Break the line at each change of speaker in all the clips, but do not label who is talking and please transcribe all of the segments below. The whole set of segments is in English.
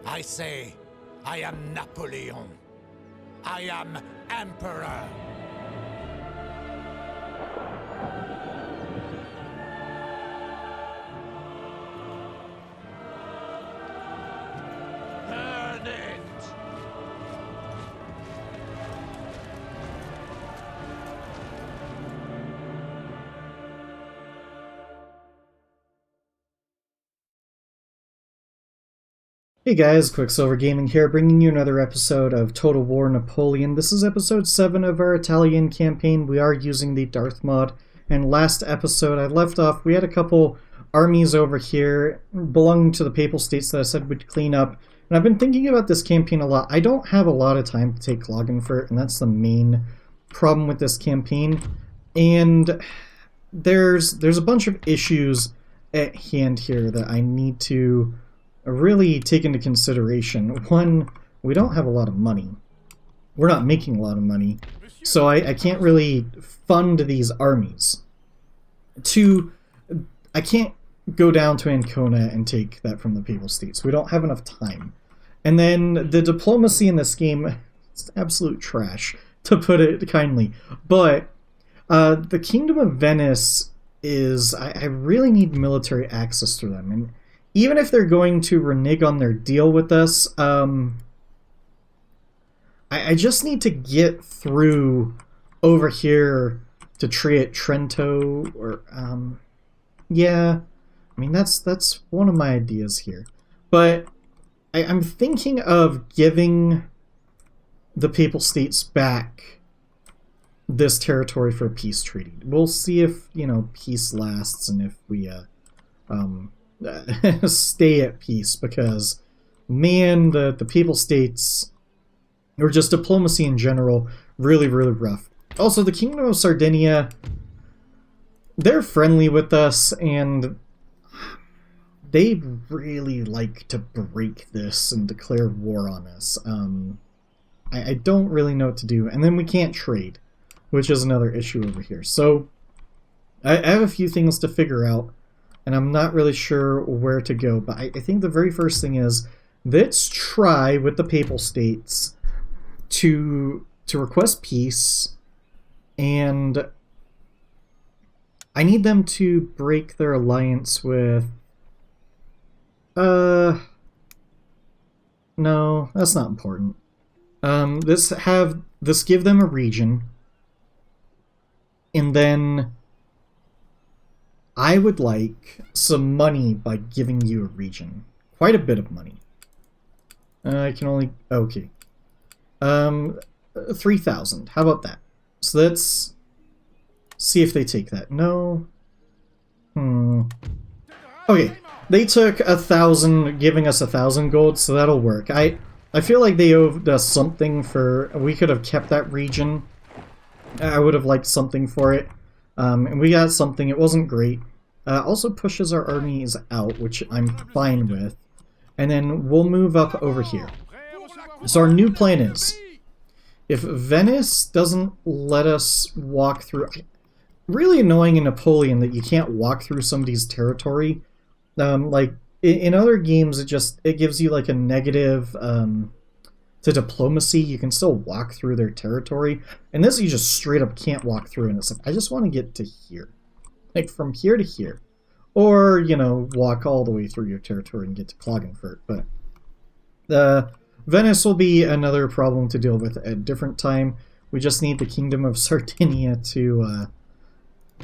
I say, I am Napoleon. I am Emperor. Burn it!
Hey guys, Quicksilver Gaming here, bringing you another episode of Total War Napoleon. This is episode 7 of our Italian campaign. We are using the Darthmod, and last episode I left off, we had a couple armies over here belonging to the Papal States that I said we'd clean up, and I've been thinking about this campaign a lot. I don't have a lot of time to take Klagenfurt, and that's the main problem with this campaign, and there's a bunch of issues at hand here that I need to really take into consideration. One, we don't have a lot of money. We're not making a lot of money, so I can't really fund these armies. Two, I can't go down to Ancona and take that from the Papal States. We don't have enough time. And then the diplomacy in this game is absolute trash, to put it kindly. But the Kingdom of Venice is... I really need military access to them, and even if they're going to renege on their deal with us, I just need to get through over here to Trento, or, yeah, I mean, that's one of my ideas here. But I'm thinking of giving the Papal States back this territory for a peace treaty. We'll see if, you know, peace lasts and if we, stay at peace, because man, the Papal States, or just diplomacy in general, really rough. Also, the Kingdom of Sardinia, they're friendly with us, and they really like to break this and declare war on us. I don't really know what to do, and then we can't trade, which is another issue over here. So I have a few things to figure out, and I'm not really sure where to go, but I think the very first thing is, let's try with the Papal States to request peace, and I need them to break their alliance with... no, that's not important. This give them a region, and then I would like some money by giving you a region. Quite a bit of money. I can only... okay. 3,000. How about that? So let's see if they take that. No. Okay. They took 1,000, giving us 1,000 gold, so that'll work. I feel like they owed us something for... we could have kept that region. I would have liked something for it. And we got something. It wasn't great. Also pushes our armies out, which I'm fine with. And then we'll move up over here. So our new plan is, if Venice doesn't let us walk through... really annoying in Napoleon that you can't walk through somebody's territory. Like, in other games, it gives you like a negative... to diplomacy. You can still walk through their territory, and this you just straight up can't walk through, and it's like, I just want to get to here, like from here to here, or, you know, walk all the way through your territory and get to Klagenfurt. But Venice will be another problem to deal with at a different time. We just need the Kingdom of Sardinia to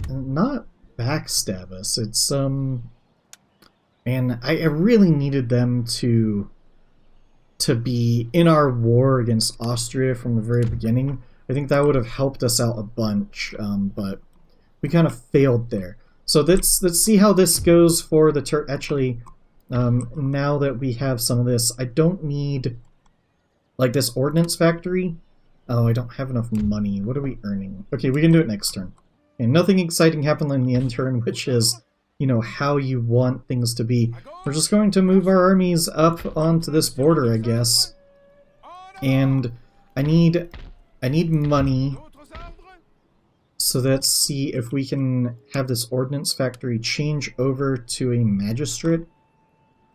not backstab us. It's and I really needed them to be in our war against Austria from the very beginning. I think that would have helped us out a bunch, but we kind of failed there. So let's see how this goes for the actually, now that we have some of this, I don't need, like, this ordnance factory. Oh, I don't have enough money. What are we earning? Okay, we can do it next turn. And nothing exciting happened in the end turn, which is, you know, how you want things to be. We're just going to move our armies up onto this border, I guess. And I need money. So let's see if we can have this ordnance factory change over to a magistrate.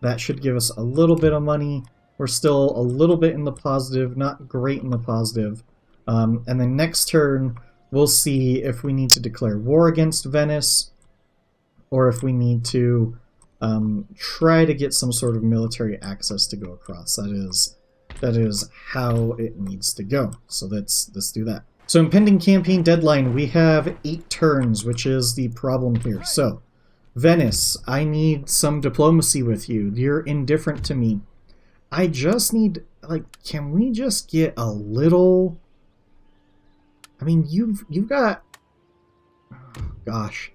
That should give us a little bit of money. We're still a little bit in the positive, not great in the positive. And then next turn, we'll see if we need to declare war against Venice, or if we need to try to get some sort of military access to go across. That is how it needs to go. So let's do that. So impending campaign deadline, we have 8 turns, which is the problem here. So, Venice, I need some diplomacy with you. You're indifferent to me. I just need, like, can we just get a little... I mean, you've got... Oh, gosh.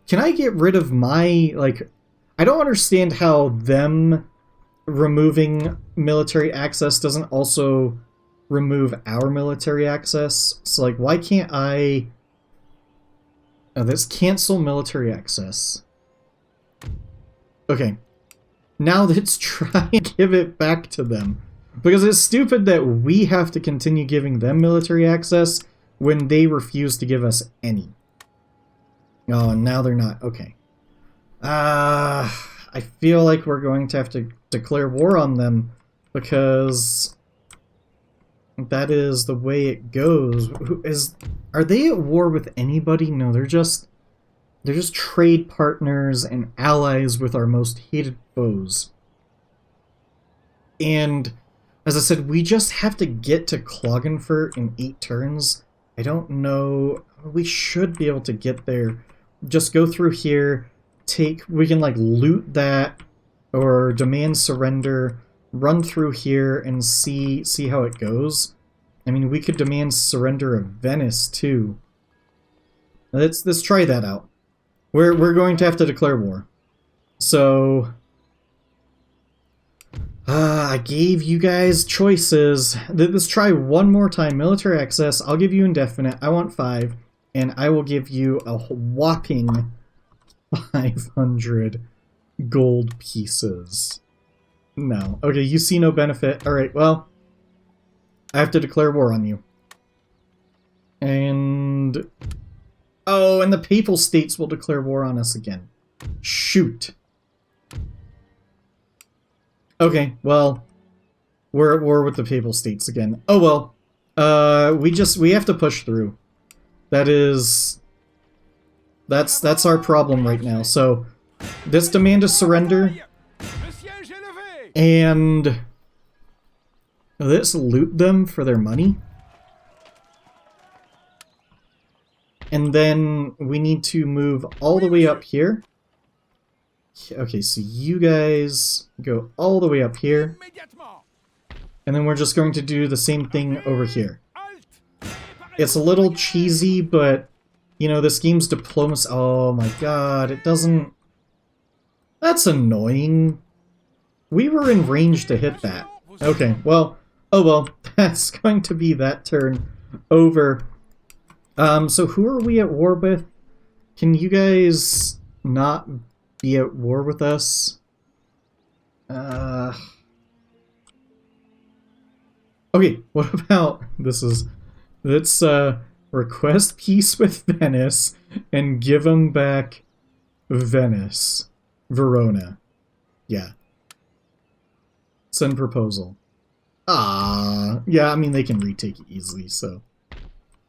Can I get rid of my, like... I don't understand how them removing military access doesn't also remove our military access. So, like, why can't I... Oh, let's cancel military access. Okay. Now let's try and give it back to them. Because it's stupid that we have to continue giving them military access when they refuse to give us any. Oh, and now they're not. Okay. I feel like we're going to have to declare war on them because that is the way it goes. Are they at war with anybody? No, they're just trade partners and allies with our most hated foes. And as I said, we just have to get to Klagenfurt in 8 turns. I don't know. We should be able to get there. Just go through here. We can like loot that or demand surrender, run through here and see how it goes. I mean, we could demand surrender of Venice too. Let's try that out. We're going to have to declare war. So I gave you guys choices. Let's try one more time. Military access. I'll give you indefinite. I want 5, and I will give you a whopping 500 gold pieces. No. Okay, you see no benefit. Alright, well, I have to declare war on you. And... oh, and the Papal States will declare war on us again. Shoot. Okay, well, we're at war with the Papal States again. Oh well. We have to push through. That's our problem right now. So, this demand a surrender, and let's loot them for their money. And then we need to move all the way up here. Okay, so you guys go all the way up here. And then we're just going to do the same thing over here. It's a little cheesy, but, you know, this game's diplomacy... oh my god, it doesn't... that's annoying. We were in range to hit that. Okay, well, oh well, that's going to be that turn over. So who are we at war with? Can you guys not be at war with us? Okay, what about let's request peace with Venice and give them back Venice. Verona. Yeah. Send proposal. Yeah, I mean, they can retake it easily, so.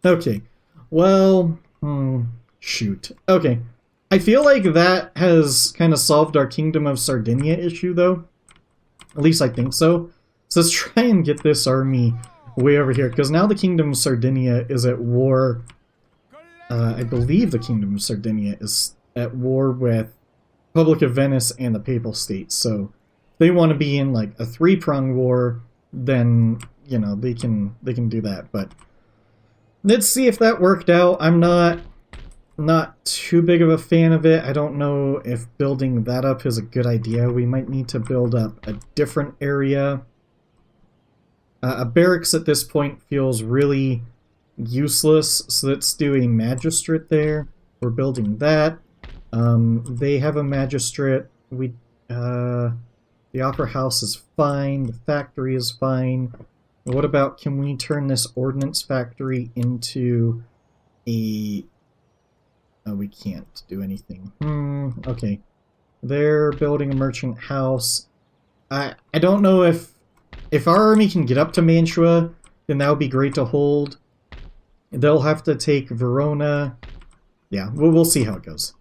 Okay. Well, shoot. Okay. I feel like that has kind of solved our Kingdom of Sardinia issue, though. At least I think so. So let's try and get this army way over here, because now the Kingdom of Sardinia is at war. I believe the Kingdom of Sardinia is at war with Republic of Venice and the Papal States, so if they want to be in like a 3-pronged war, then, you know, they can do that. But let's see if that worked out. I'm not too big of a fan of it. I don't know if building that up is a good idea. We might need to build up a different area. A barracks at this point feels really useless, so let's do a magistrate there. We're building that. They have a magistrate. The opera house is fine. The factory is fine. What about, can we turn this ordnance factory into a... oh, we can't do anything. Okay. They're building a merchant house. I don't know if If our army can get up to Mantua, then that would be great to hold. They'll have to take Verona. Yeah, we'll see how it goes.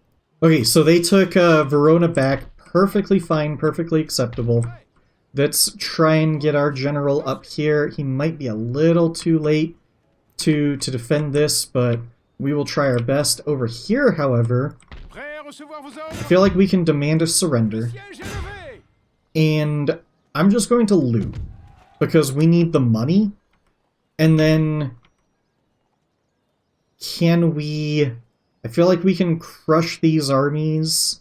Okay, so they took Verona back. Perfectly fine, perfectly acceptable. Let's try and get our general up here. He might be a little too late to defend this, but we will try our best. Over here, however, I feel like we can demand a surrender. And I'm just going to loot, because we need the money. And then, can we... I feel like we can crush these armies.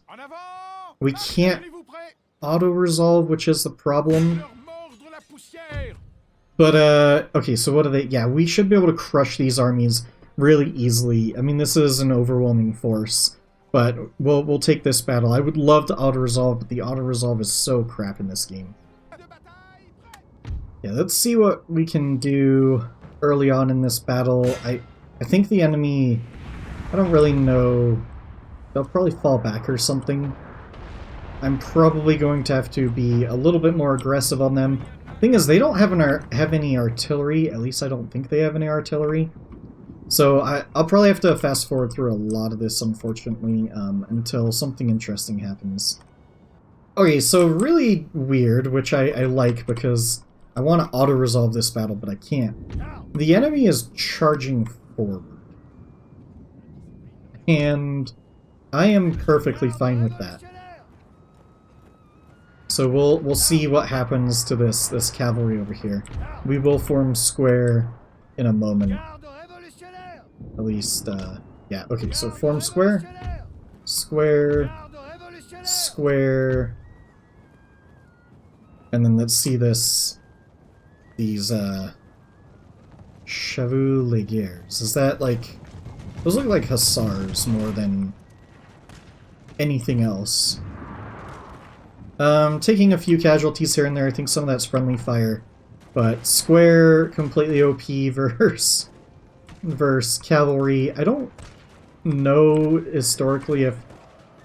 We can't auto-resolve, which is the problem. But, okay, so what do they... Yeah, we should be able to crush these armies really easily. I mean, this is an overwhelming force. But we'll take this battle. I would love to auto-resolve, but the auto-resolve is so crap in this game. Yeah, let's see what we can do early on in this battle. I think the enemy... I don't really know. They'll probably fall back or something. I'm probably going to have to be a little bit more aggressive on them. Thing is, they don't have any artillery. At least I don't think they have any artillery. So I'll probably have to fast forward through a lot of this, unfortunately, until something interesting happens. Okay, so really weird, which I like because I want to auto-resolve this battle, but I can't. The enemy is charging forward. And I am perfectly fine with that. So we'll see what happens to this cavalry over here. We will form square in a moment. At least, yeah, okay, so form square. Square. Square. And then let's see these, Chevaulegers. Is that, like... Those look like hussars more than anything else. Taking a few casualties here and there. I think some of that's friendly fire. But square, completely OP versus cavalry. I don't know historically if...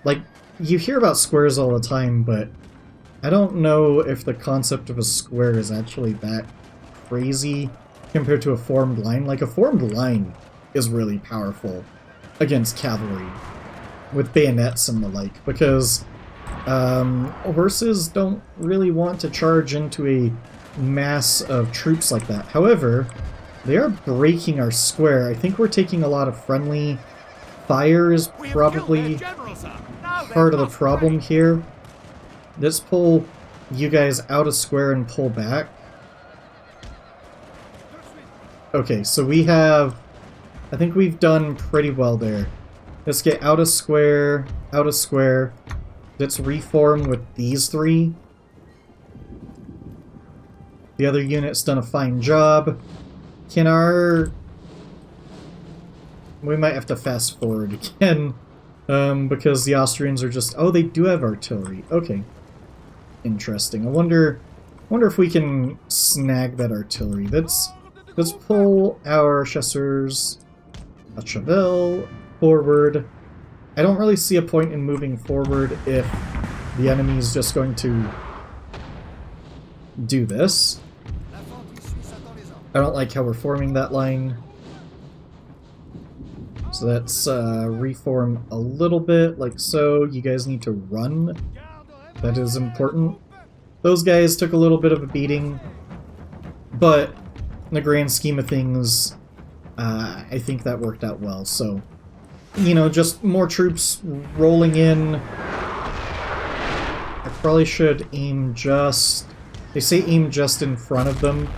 Like, you hear about squares all the time, but I don't know if the concept of a square is actually that crazy compared to a formed line. Like, a formed line is really powerful against cavalry with bayonets and the like, because horses don't really want to charge into a mass of troops like that. However, they are breaking our square. I think we're taking a lot of friendly fire is probably part of the problem here. Let's pull you guys out of square and pull back. Okay, so we have... I think we've done pretty well there. Let's get out of square, out of square. Let's reform with these three. The other unit's done a fine job. Can our... We might have to fast forward again. Because the Austrians are just... Oh, they do have artillery. Okay. Interesting. I wonder if we can snag that artillery. Let's pull our chasseurs... a Chevelle forward. I don't really see a point in moving forward if the enemy is just going to do this. I don't like how we're forming that line. So let's reform a little bit, like so. You guys need to run. That is important. Those guys took a little bit of a beating, but in the grand scheme of things, I think that worked out well. So, you know, just more troops rolling in. I probably should aim just... They say aim just in front of them.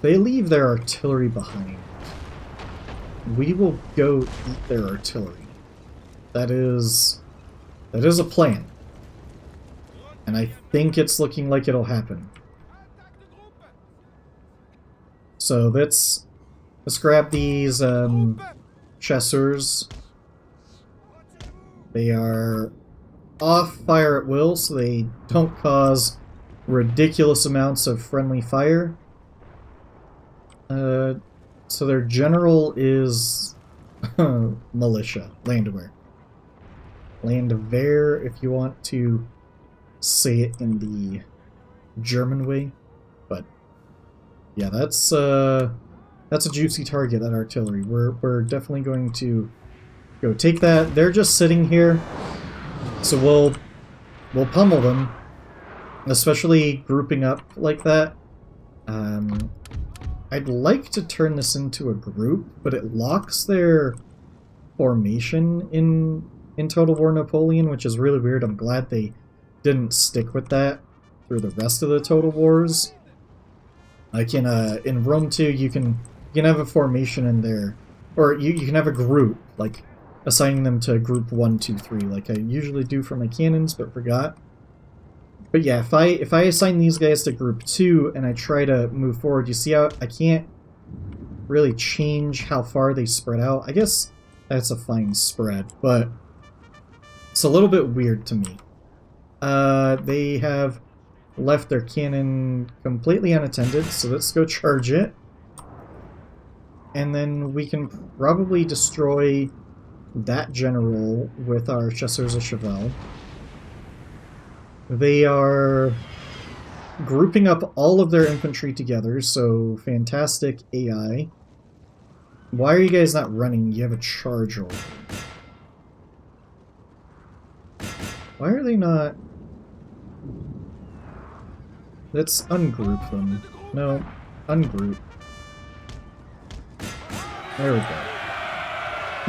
They leave their artillery behind. We will go eat their artillery. That is a plan. And I think it's looking like it'll happen. So let's grab these chasseurs. They are off fire at will, so they don't cause ridiculous amounts of friendly fire. So their general is militia, Landwehr. Landwehr, if you want to say it in the German way. But yeah, that's a juicy target, that artillery. We're definitely going to go take that. They're just sitting here, so we'll pummel them, especially grouping up like that. I'd like to turn this into a group, but it locks their formation in Total War Napoleon, which is really weird. I'm glad they didn't stick with that through the rest of the Total Wars. Like in Rome 2, you can have a formation in there, or you can have a group, like assigning them to group 1, 2, 3, like I usually do for my cannons, but forgot. But yeah, if I assign these guys to group 2 and I try to move forward, you see how I can't really change how far they spread out? I guess that's a fine spread, but it's a little bit weird to me. They have left their cannon completely unattended, so let's go charge it. And then we can probably destroy that general with our Chasseurs à Cheval. They are grouping up all of their infantry together, so fantastic AI. Why are you guys not running? You have a charge roll. Why are they not... Let's ungroup them. No, ungroup. There we go.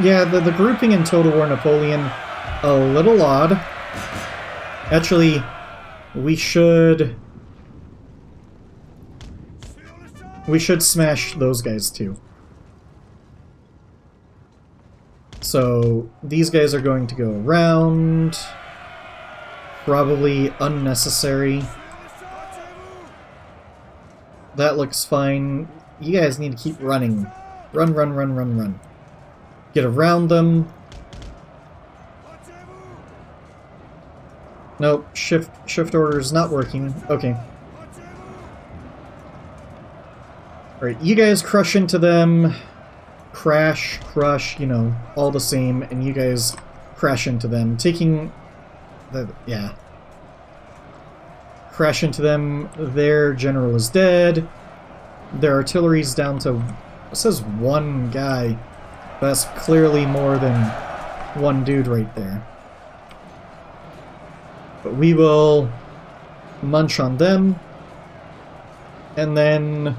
Yeah, the grouping in Total War Napoleon, a little odd. Actually, we should smash those guys too. So these guys are going to go around. Probably unnecessary. That looks fine. You guys need to keep running. Run, run, run, run, run. Get around them. Nope, shift order is not working. Okay. Alright, you guys crush into them. Crash, crush, you know, all the same, and you guys crash into them. Taking the... yeah. Crash into them. Their general is dead. Their artillery's down to... it says one guy. That's clearly more than one dude right there. But we will munch on them. And then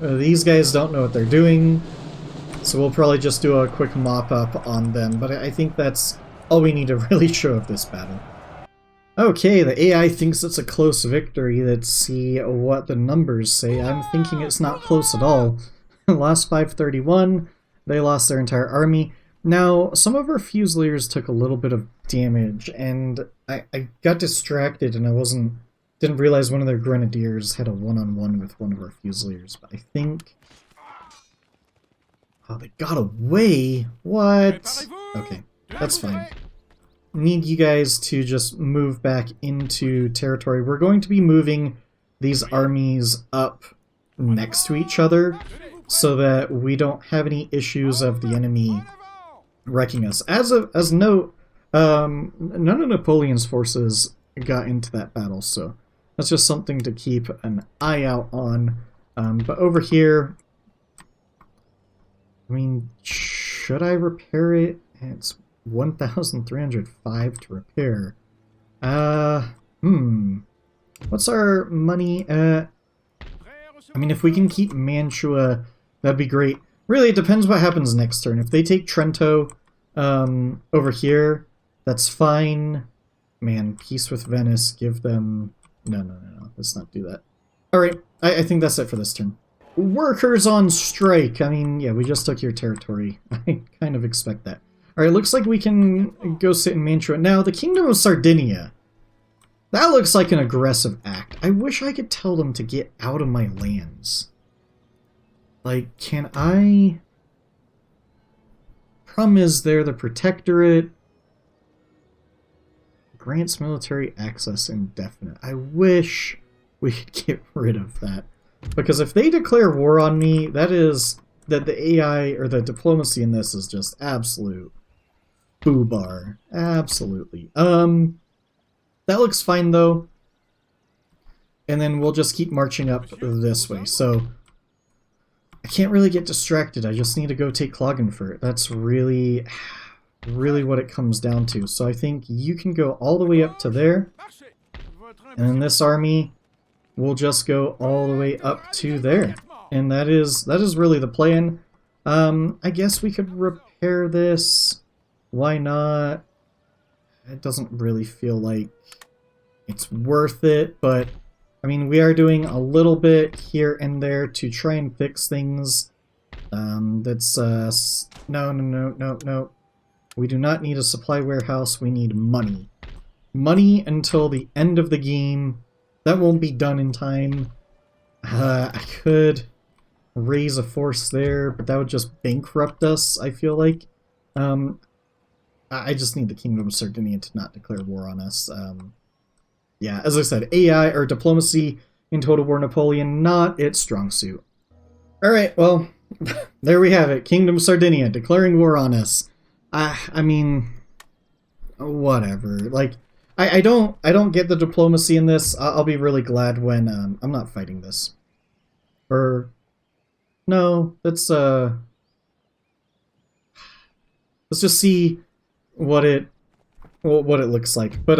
these guys don't know what they're doing. So we'll probably just do a quick mop-up on them. But I think that's all we need to really show of this battle. Okay, the AI thinks it's a close victory. Let's see what the numbers say. I'm thinking it's not close at all. Lost 531. They lost their entire army. Now, some of our Fusiliers took a little bit of damage, and I got distracted and didn't realize one of their Grenadiers had a one-on-one with one of our Fusiliers, but I think... oh, they got away? What? Okay, that's fine. Need you guys to just move back into territory. We're going to be moving these armies up next to each other so that we don't have any issues of the enemy wrecking us. As note, none of Napoleon's forces got into that battle, so that's just something to keep an eye out on. But over here, I mean, should I repair it? It's 1,305 to repair. What's our money at? I mean, if we can keep Mantua, that'd be great. Really, it depends what happens next turn. If they take Trento over here, that's fine. Man, peace with Venice, give them... No. Let's not do that. Alright, I think that's it for this turn. Workers on strike! I mean, yeah, we just took your territory. I kind of expect that. Alright, looks like we can go sit in Mantua. Now, the Kingdom of Sardinia. That looks like an aggressive act. I wish I could tell them to get out of my lands. Like, can I... Problem is, they're the Protectorate. Grants military access indefinite. I wish we could get rid of that. Because if they declare war on me, that is... that the AI, or the diplomacy in this is just absolute foobar. Absolutely. That looks fine, though. and then we'll just keep marching up this way. So I can't really get distracted. I just need to go take Klagenfurt. That's really what it comes down to. So I think you can go all the way up to there, and then this army will just go all the way up to there. And that is really the plan. I guess we could repair this. Why not? It doesn't really feel like it's worth it, but I mean, we are doing a little bit here and there to try and fix things. No. We do not need a supply warehouse. We need money. Money until the end of the game. That won't be done in time. I could raise a force there, but that would just bankrupt us, I feel like. I just need the Kingdom of Sardinia to not declare war on us. Yeah, as I said, AI or diplomacy in Total War Napoleon, not its strong suit. Alright, well, there we have it. Kingdom of Sardinia declaring war on us. I mean, whatever. Like, I don't get the diplomacy in this. I'll be really glad when I'm not fighting this. Or no, let's just see what it looks like. But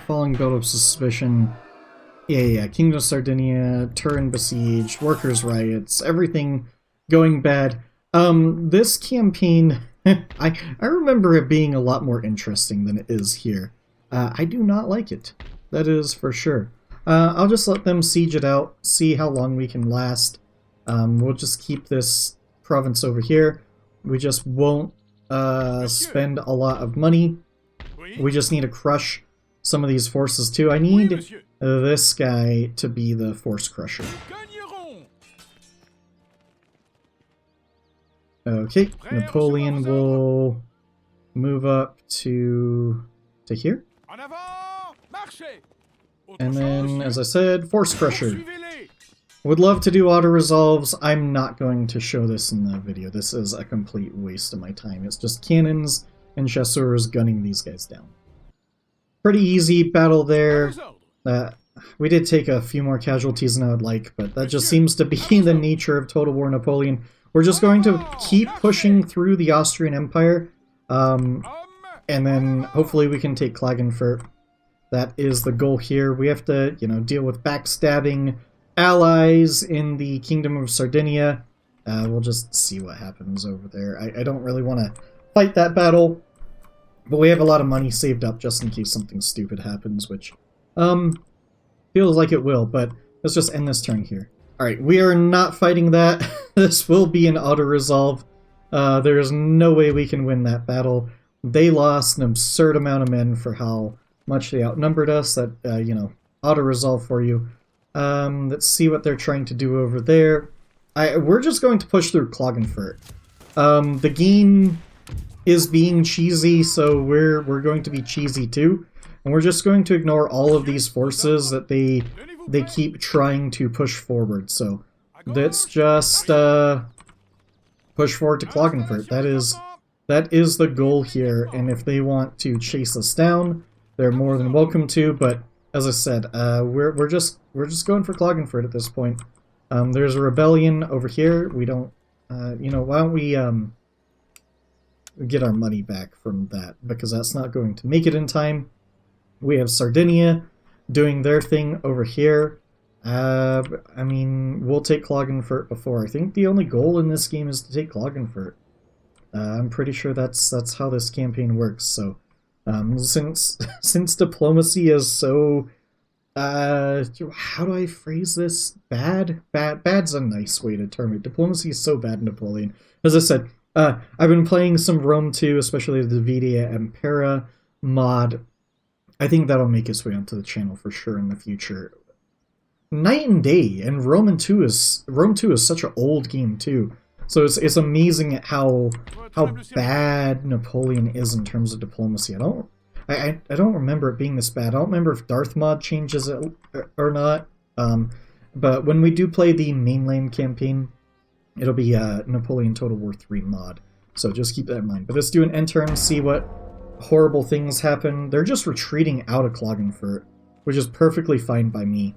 following build of suspicion. Yeah, Kingdom of Sardinia, Turin besieged, workers' riots, everything going bad. This campaign, I remember it being a lot more interesting than it is here. I do not like it. That is for sure. I'll just let them siege it out, see how long we can last. We'll just keep this province over here. We just won't spend a lot of money. We just need to crush some of these forces too. I need this guy to be the force crusher. Okay, Napoleon will move up to here. And then, as I said, force crusher. Would love to do auto-resolves. I'm not going to show this in the video. This is a complete waste of my time. It's just cannons and chasseurs gunning these guys down. Pretty easy battle there. We did take a few more casualties than I would like, but that just seems to be the nature of Total War Napoleon. We're just going to keep pushing through the Austrian Empire, and then hopefully we can take Klagenfurt. That is the goal here. We have to, deal with backstabbing allies in the Kingdom of Sardinia. We'll just see what happens over there. I don't really want to fight that battle, but we have a lot of money saved up just in case something stupid happens, which feels like it will, but let's just end this turn here. Alright, we are not fighting that. This will be an auto-resolve. There is no way we can win that battle. They lost an absurd amount of men for how much they outnumbered us. That, auto-resolve for you. Let's see what they're trying to do over there. We're just going to push through Klagenfurt. The game is being cheesy, so we're going to be cheesy too. And we're just going to ignore all of these forces that they keep trying to push forward. So let's just push forward to Klagenfurt. That is the goal here. And if they want to chase us down, they're more than welcome to. But as I said, we're just going for Klagenfurt at this point. There's a rebellion over here. We don't, why don't we get our money back from that, because that's not going to make it in time. We have Sardinia doing their thing over here. I mean, we'll take Klagenfurt before. I think the only goal in this game is to take Klagenfurt. I'm pretty sure that's how this campaign works. So, since diplomacy is so, how do I phrase this? Bad's a nice way to term it. Diplomacy is so bad in Napoleon. As I said, I've been playing some Rome 2, especially the Vita Impera mod. I think that'll make its way onto the channel for sure in the future. Night and day, and Rome 2 is such an old game too. So it's amazing at how bad Napoleon is in terms of diplomacy. I don't remember it being this bad. I don't remember if Darthmod changes it or not. But when we do play the mainland campaign, it'll be Napoleon Total War 3 mod. So just keep that in mind. But let's do an end turn, see what horrible things happen. They're just retreating out of Klagenfurt, which is perfectly fine by me.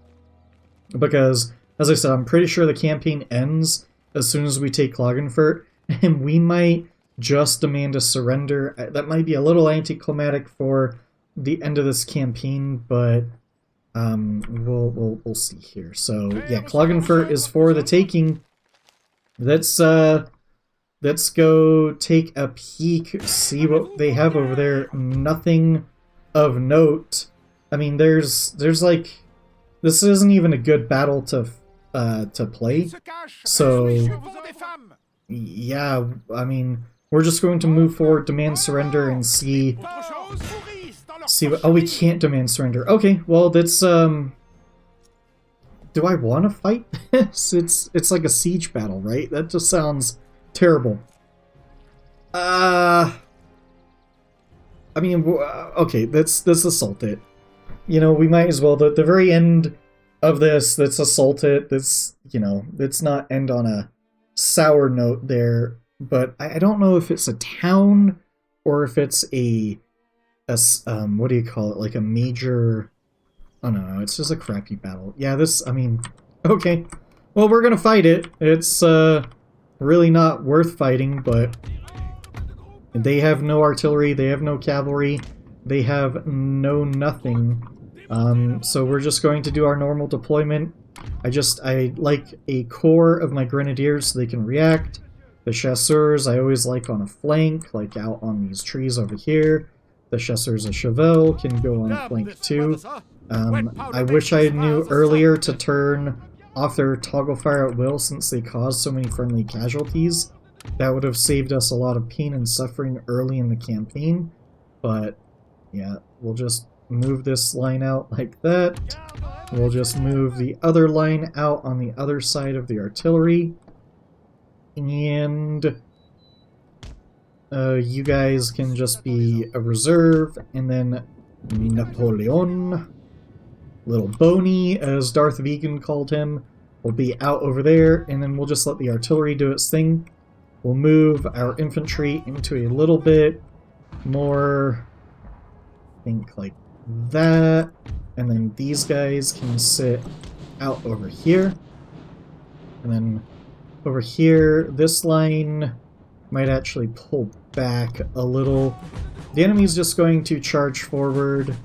Because, as I said, I'm pretty sure the campaign ends as soon as we take Klagenfurt, and we might just demand a surrender. That might be a little anticlimactic for the end of this campaign, but we'll see here. So yeah, Klagenfurt is for the taking. Let's go take a peek, see what they have over there. Nothing of note. I mean, there's like, this isn't even a good battle to play. So yeah, I mean, we're just going to move forward, demand surrender, and see what... Oh, we can't demand surrender. Okay, well, that's, do I want to fight this? It's like a siege battle, right? That just sounds terrible. I mean, okay, let's assault it. You know, we might as well. The very end of this, let's assault it. This, you know, let's not end on a sour note there. But I don't know if it's a town or if it's a what do you call it? Like a major... Oh, no, it's just a crappy battle. Yeah, this, I mean, okay. Well, we're gonna fight it. It's, really not worth fighting, but... They have no artillery, they have no cavalry, they have no nothing. So we're just going to do our normal deployment. I like a core of my grenadiers so they can react. The chasseurs I always like on a flank, like out on these trees over here. The chasseurs of Chevelle can go on a flank too. I wish I knew earlier to turn off their toggle fire at will since they caused so many friendly casualties. That would have saved us a lot of pain and suffering early in the campaign. But yeah, we'll just move this line out like that. We'll just move the other line out on the other side of the artillery. And you guys can just be a reserve, and then Napoleon, little Boney, as Darth Vegan called him, will be out over there, and then we'll just let the artillery do its thing. We'll move our infantry into a little bit more, I think, like that, and then these guys can sit out over here, and then over here, this line might actually pull back a little. The enemy's just going to charge forward.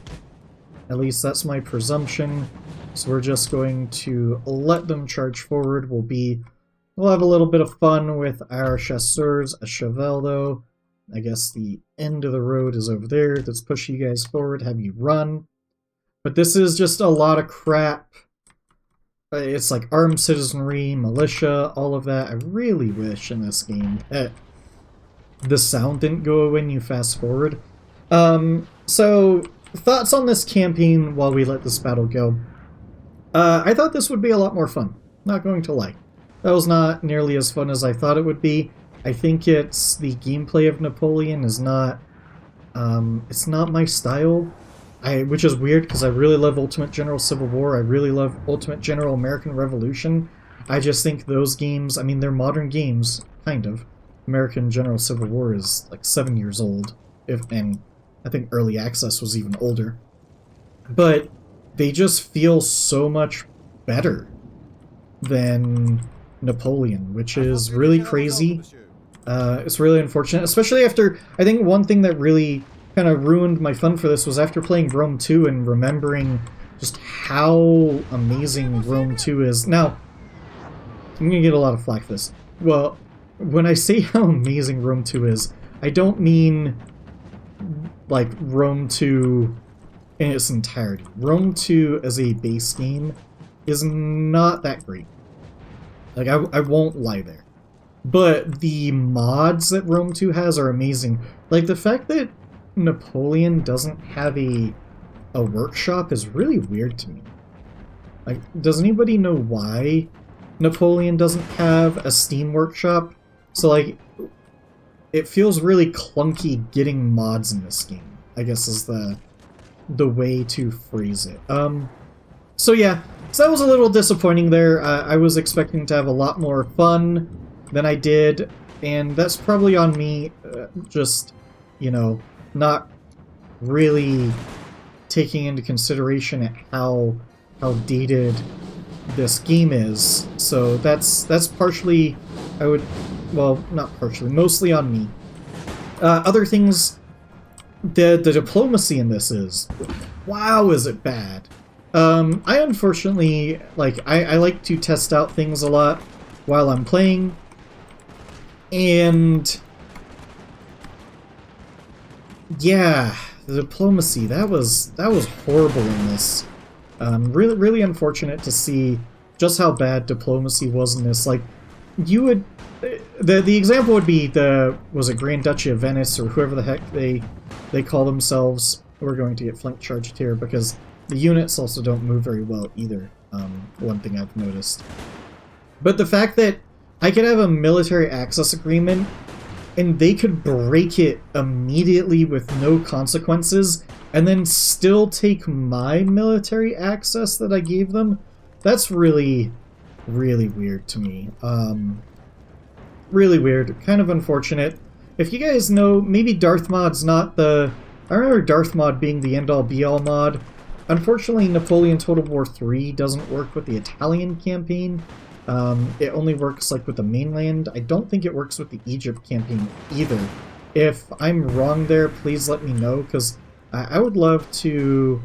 At least that's my presumption. So we're just going to let them charge forward. We'll have a little bit of fun with our chasseurs. A Chevelle, though. I guess the end of the road is over there. Let's push you guys forward, have you run. But this is just a lot of crap. It's like armed citizenry, militia, all of that. I really wish in this game that the sound didn't go away when you fast forward. So, thoughts on this campaign while we let this battle go. I thought this would be a lot more fun. Not going to lie. That was not nearly as fun as I thought it would be. I think it's the gameplay of Napoleon is not, it's not my style. Which is weird because I really love Ultimate General Civil War. I really love Ultimate General American Revolution. I just think those games, I mean, they're modern games, kind of. American General Civil War is like 7 years old, and I think Early Access was even older. But they just feel so much better than Napoleon, which is really crazy. It's really unfortunate, especially after, I think one thing that really kind of ruined my fun for this was after playing Rome 2 and remembering just how amazing Rome 2 is. Now, I'm gonna get a lot of flack for this. Well, when I say how amazing Rome 2 is, I don't mean like Rome 2 in its entirety. Rome 2 as a base game is not that great. Like, I won't lie there. But the mods that Rome 2 has are amazing. Like, the fact that Napoleon doesn't have a workshop is really weird to me. Like, does anybody know why Napoleon doesn't have a Steam workshop? So, like, it feels really clunky getting mods in this game, I guess is the way to phrase it. So yeah, so that was a little disappointing there. I was expecting to have a lot more fun than I did, and that's probably on me, just, you know, not really taking into consideration how dated this game is. So that's partially, well, not partially, mostly on me. Other things, the diplomacy in this is, wow, is it bad. I unfortunately, I like to test out things a lot while I'm playing, and yeah, the diplomacy, that was horrible in this. Really unfortunate to see just how bad diplomacy was in this. Like, you would, the example would be was it Grand Duchy of Venice, or whoever the heck they call themselves. We're going to get flank charged here because the units also don't move very well either, one thing I've noticed. But the fact that I could have a military access agreement and they could break it immediately with no consequences and then still take my military access that I gave them, that's really, really weird to me. Really weird. Kind of unfortunate. If you guys know, maybe Darthmod's not the... I remember Darthmod being the end-all be-all mod. Unfortunately, Napoleon Total War 3 doesn't work with the Italian campaign. It only works like with the mainland. I don't think it works with the Egypt campaign either. If I'm wrong there, please let me know, because I would love to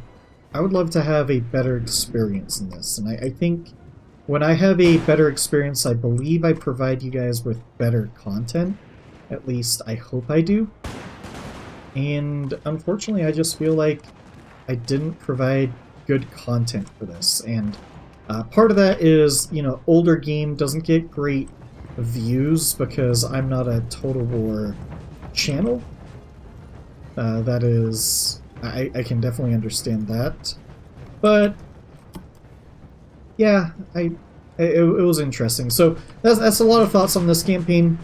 have a better experience in this. And I think when I have a better experience, I believe I provide you guys with better content. At least I hope I do. And unfortunately, I just feel like I didn't provide good content for this. And part of that is, you know, older game doesn't get great views because I'm not a Total War channel. That is, I can definitely understand that. But yeah, it was interesting. So that's a lot of thoughts on this campaign.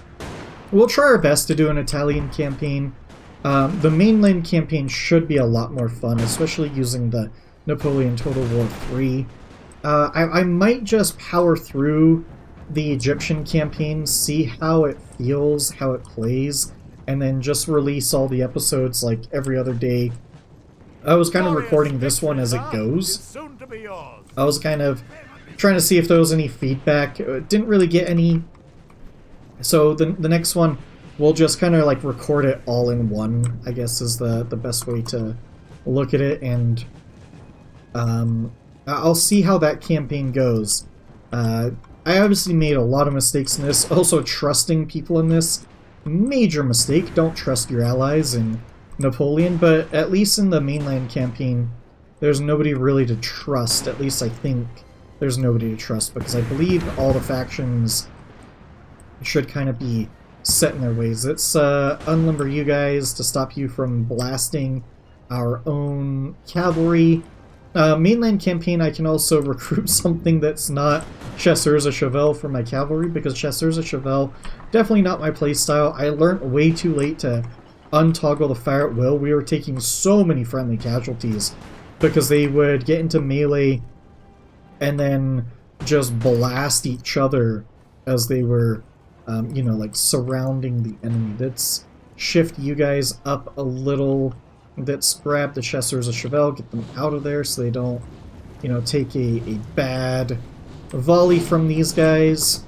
We'll try our best to do an Italian campaign. The mainland campaign should be a lot more fun, especially using the Napoleon Total War 3. I might just power through the Egyptian campaign, see how it feels, how it plays, and then just release all the episodes like every other day. I was kind of recording this one as it goes. I was kind of trying to see if there was any feedback. Didn't really get any. So the next one, we'll just kind of like record it all in one, I guess is the best way to look at it, and I'll see how that campaign goes. I obviously made a lot of mistakes in this. Also, trusting people in this, major mistake. Don't trust your allies in Napoleon, but at least in the mainland campaign, there's nobody really to trust. At least I think there's nobody to trust, because I believe all the factions should kind of be set in their ways. It's unlimber you guys to stop you from blasting our own cavalry. Mainland campaign, I can also recruit something that's not Chasseurs à Cheval for my cavalry, because Chasseurs à Cheval, definitely not my playstyle. I learned way too late to untoggle the fire at will. We were taking so many friendly casualties because they would get into melee and then just blast each other as they were, you know, like surrounding the enemy. Let's shift you guys up a little. Let's grab the Chasseurs à Cheval, get them out of there so they don't, you know, take a bad volley from these guys.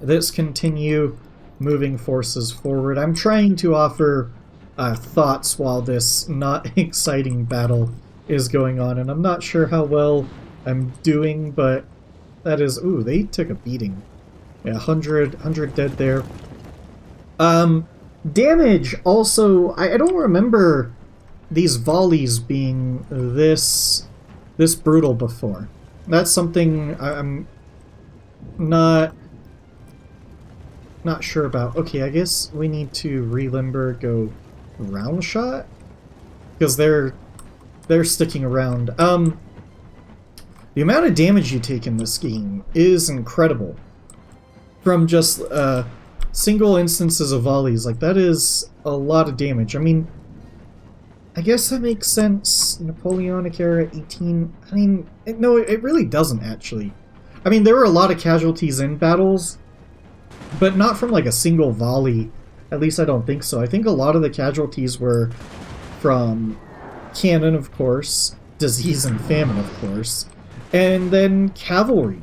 Let's continue moving forces forward. I'm trying to offer thoughts while this not exciting battle is going on, and I'm not sure how well I'm doing, but that is... Ooh, they took a beating. Yeah, 100 dead there. Damage, also, I don't remember these volleys being this brutal before. That's something I'm not sure about. Okay, I guess we need to relimber, go round shot, because they're sticking around. The amount of damage you take in this game is incredible. From just single instances of volleys, like, that is a lot of damage. I mean, I guess that makes sense. Napoleonic era, 18... I mean, no, it really doesn't, actually. I mean, there were a lot of casualties in battles, but not from, like, a single volley. At least I don't think so. I think a lot of the casualties were from cannon, of course, disease and famine, of course, and then cavalry.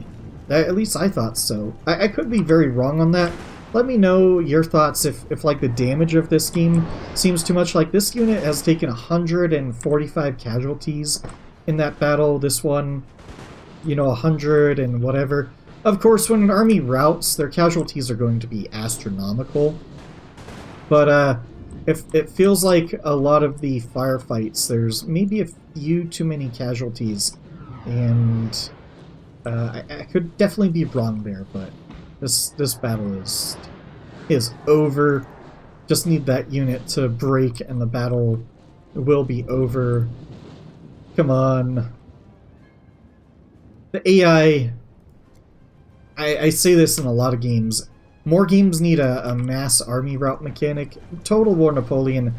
At least I thought so. I could be very wrong on that. Let me know your thoughts if like the damage of this game seems too much. Like this unit has taken 145 casualties in that battle. This one, you know, 100 and whatever. Of course, when an army routs, their casualties are going to be astronomical. But if it feels like a lot of the firefights, there's maybe a few too many casualties, and I could definitely be wrong there, but this battle is over. Just need that unit to break and the battle will be over. Come on. The AI, I say this in a lot of games, more games need a mass army route mechanic. Total War Napoleon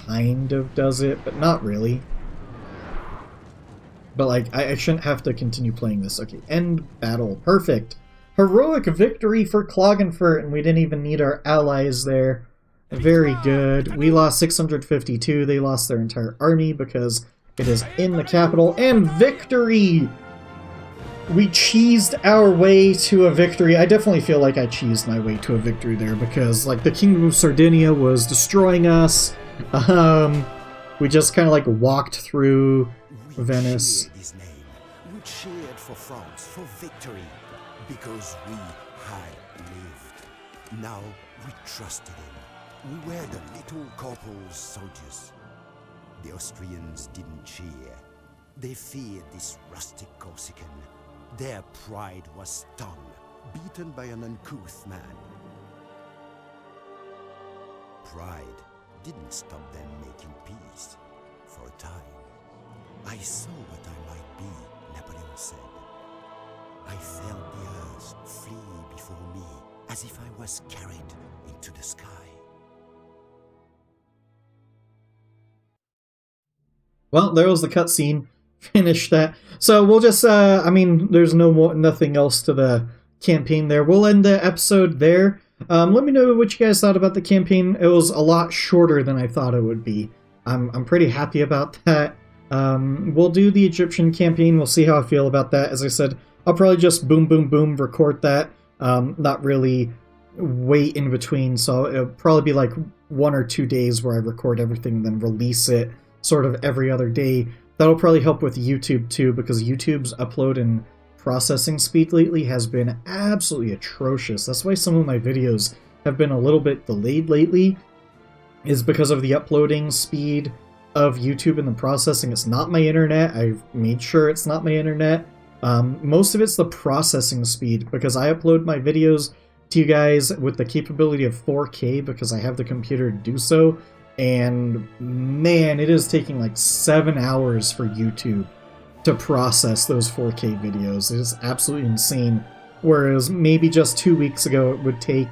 kind of does it, but not really. But like, I shouldn't have to continue playing this. Okay, end battle. Perfect. Heroic victory for Klagenfurt, and we didn't even need our allies there. Very good. We lost 652. They lost their entire army because it is in the capital. And victory! We cheesed our way to a victory. I definitely feel like I cheesed my way to a victory there because, like, the Kingdom of Sardinia was destroying us. We just kind of, like, walked through Venice.
We cheered for France, for victory. Because we had lived. Now we trusted him. We were the little corporal's soldiers. The Austrians didn't cheer. They feared this rustic Corsican. Their pride was stung, beaten by an uncouth man. Pride didn't stop them making peace for a time. I saw what I might be, Napoleon said. I felt the earth flee before me, as if I was carried into the sky.
Well, there was the cutscene. Finish that. So we'll just, I mean, there's nothing else to the campaign there. We'll end the episode there. Let me know what you guys thought about the campaign. It was a lot shorter than I thought it would be. I'm pretty happy about that. We'll do the Egyptian campaign. We'll see how I feel about that. As I said, I'll probably just boom, boom, boom, record that. Not really wait in between, so it'll probably be like 1 or 2 days where I record everything and then release it sort of every other day. That'll probably help with YouTube too, because YouTube's upload and processing speed lately has been absolutely atrocious. That's why some of my videos have been a little bit delayed lately, is because of the uploading speed of YouTube and the processing. It's not my internet. I've made sure it's not my internet. Most of it's the processing speed, because I upload my videos to you guys with the capability of 4K because I have the computer to do so, and man, it is taking like 7 hours for YouTube to process those 4K videos. It is absolutely insane, whereas maybe just 2 weeks ago it would take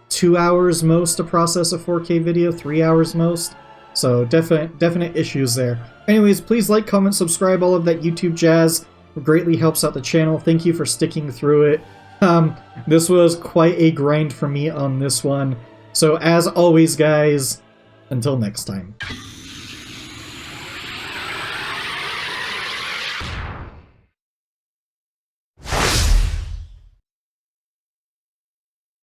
2 hours most to process a 4K video, 3 hours most. So definite issues there. Anyways, please like, comment, subscribe, all of that YouTube jazz. It greatly helps out the channel. Thank you for sticking through it. This was quite a grind for me on this one. So as always, guys, until next time.